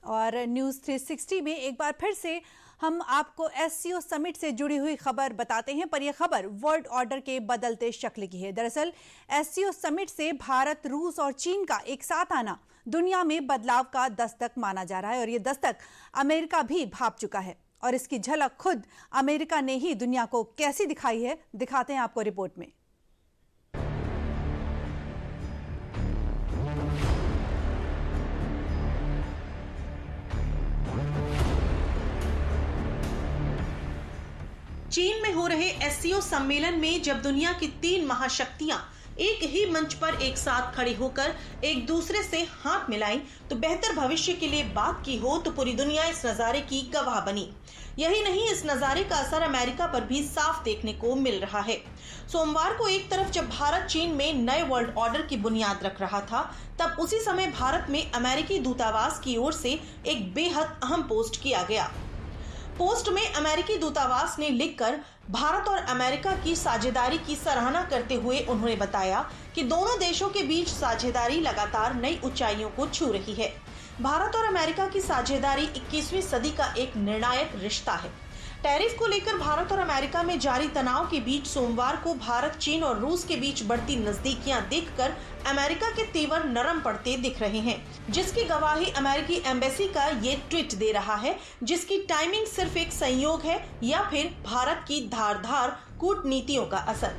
और न्यूज़ 360 में एक बार फिर से हम आपको एससीओ समिट से जुड़ी हुई खबर बताते हैं, पर यह खबर वर्ल्ड ऑर्डर के बदलते शक्ल की है। दरअसल एससीओ समिट से भारत, रूस और चीन का एक साथ आना दुनिया में बदलाव का दस्तक माना जा रहा है और यह दस्तक अमेरिका भी भांप चुका है और इसकी झलक खुद अमेरिका ने ही दुनिया को कैसी दिखाई है, दिखाते हैं आपको रिपोर्ट में। चीन में हो रहे एससीओ सम्मेलन में जब दुनिया की 3 महाशक्तियां एक ही मंच पर एक साथ खड़ी होकर एक दूसरे से हाथ मिलाई तो बेहतर भविष्य के लिए बात की हो तो पूरी दुनिया इस नजारे की गवाह बनी। यही नहीं, इस नजारे का असर अमेरिका पर भी साफ देखने को मिल रहा है। सोमवार को एक तरफ जब भारत चीन में नए वर्ल्ड ऑर्डर की बुनियाद रख रहा था, तब उसी समय भारत में अमेरिकी दूतावास की ओर से एक बेहद अहम पोस्ट किया गया। पोस्ट में अमेरिकी दूतावास ने लिखकर भारत और अमेरिका की साझेदारी की सराहना करते हुए उन्होंने बताया कि दोनों देशों के बीच साझेदारी लगातार नई ऊंचाइयों को छू रही है। भारत और अमेरिका की साझेदारी 21वीं सदी का एक निर्णायक रिश्ता है। टैरिफ को लेकर भारत और अमेरिका में जारी तनाव के बीच सोमवार को भारत, चीन और रूस के बीच बढ़ती नजदीकियां देखकर अमेरिका के तेवर नरम पड़ते दिख रहे हैं, जिसकी गवाही अमेरिकी एम्बेसी का ये ट्वीट दे रहा है, जिसकी टाइमिंग सिर्फ एक संयोग है या फिर भारत की धारदार कूटनीतियों का असर।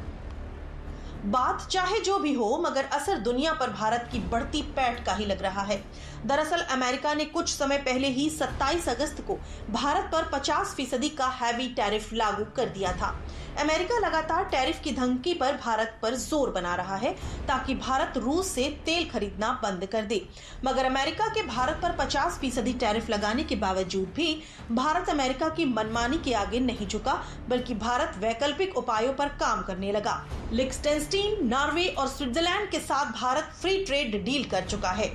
बात चाहे जो भी हो, मगर असर दुनिया पर भारत की बढ़ती पैठ का ही लग रहा है। दरअसल अमेरिका ने कुछ समय पहले ही 27 अगस्त को भारत पर 50% का हैवी टैरिफ लागू कर दिया था। अमेरिका लगातार टैरिफ की धमकी पर भारत पर जोर बना रहा है ताकि भारत रूस से तेल खरीदना बंद कर दे, मगर अमेरिका के भारत पर 50% टैरिफ लगाने के बावजूद भी भारत अमेरिका की मनमानी के आगे नहीं झुका, बल्कि भारत वैकल्पिक उपायों पर काम करने लगा। लिechtenstein, नॉर्वे और स्विट्जरलैंड के साथ भारत फ्री ट्रेड डील कर चुका है।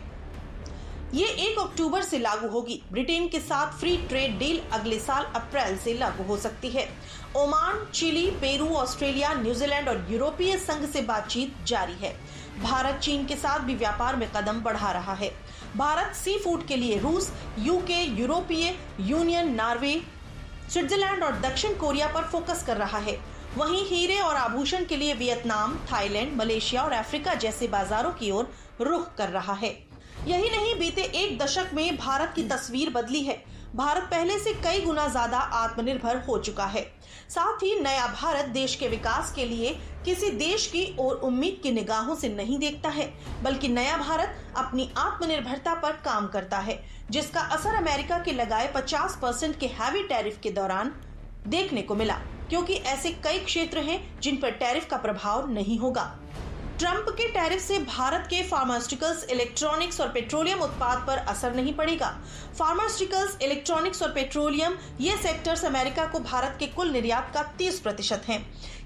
ये 1 अक्टूबर से लागू होगी। ब्रिटेन के साथ फ्री ट्रेड डील अगले साल अप्रैल से लागू हो सकती है। Oman, Chile, Peru, Australia, New Zealand और यूरोपीय संघ से बातचीत जारी है। भारत चीन के साथ भी व्यापार में कदम बढ़ा रहा है। भारत सी फूड के लिए रूस, यूके, यूरोपीय यूनियन, नॉर्वे, स्विट्जरलैंड और दक्षिण कोरिया पर फोकस कर रहा है। वहीं हीरे और आभूषण के लिए वियतनाम, थाईलैंड, मलेशिया और अफ्रीका जैसे बाजारों की ओर रुख कर रहा है। यही नहीं, बीते 1 दशक में भारत की तस्वीर बदली है। भारत पहले से कई गुना ज्यादा आत्मनिर्भर हो चुका है। साथ ही नया भारत देश के विकास के लिए किसी देश की ओर उम्मीद की निगाहों से नहीं देखता है, बल्कि नया भारत अपनी आत्मनिर्भरता पर काम करता है, जिसका असर अमेरिका के लगाए 50% के हैवी टैरिफ के दौरान देखने को मिला, क्योंकि ऐसे कई क्षेत्र हैं जिन पर टैरिफ का प्रभाव नहीं होगा। ट्रंप के टैरिफ से भारत के फार्मास्यूटिकल्स, इलेक्ट्रॉनिक्स और पेट्रोलियम उत्पाद पर असर नहीं पड़ेगा। फार्मास्यूटिकल्स, इलेक्ट्रॉनिक्स और पेट्रोलियम ये सेक्टर्स अमेरिका को भारत के कुल निर्यात का 30% हैं।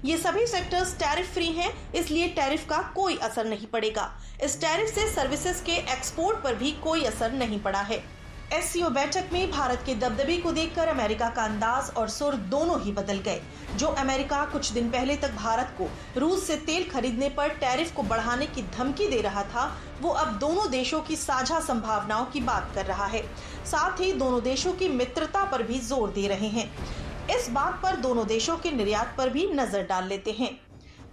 ये सभी सेक्टर्स टैरिफ फ्री हैं, इसलिए टैरिफ का कोई असर नहीं पड़ेगा। इस टैरिफ से सर्विसेज के एक्सपोर्ट पर भी कोई असर नहीं पड़ा है। एससीओ बैठक में भारत के दबदबे को देखकर अमेरिका का अंदाज और सुर दोनों ही बदल गए। जो अमेरिका कुछ दिन पहले तक भारत को रूस से तेल खरीदने पर टैरिफ को बढ़ाने की धमकी दे रहा था, वो अब दोनों देशों की साझा संभावनाओं की बात कर रहा है। साथ ही दोनों देशों की मित्रता पर भी जोर दे रहे हैं। इस बात पर दोनों देशों के निर्यात पर भी नजर डाल लेते हैं।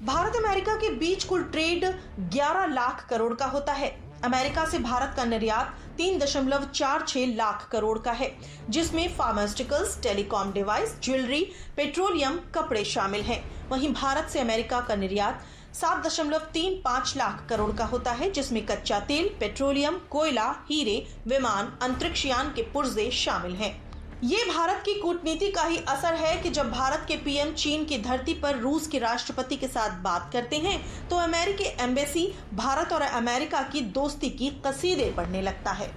भारत अमेरिका के बीच कुल ट्रेड 11 लाख करोड़ का होता है। अमेरिका से भारत का निर्यात 3.46 लाख करोड़ का है, जिसमें pharmaceuticals, telecom device, jewellery, petroleum, कपड़े शामिल हैं। वहीं भारत से अमेरिका का निर्यात 7.35 लाख करोड़ का होता है, जिसमें कच्चा तेल, पेट्रोलियम, कोयला, हीरे, विमान, अंतरिक्ष यान के पुर्जे शामिल हैं। ये भारत की कूटनीति का ही असर है कि जब भारत के पीएम चीन की धरती पर रूस के राष्ट्रपति के साथ बात करते हैं तो अमेरिकी एम्बेसी भारत और अमेरिका की दोस्ती की कसीदे पढ़ने लगता है।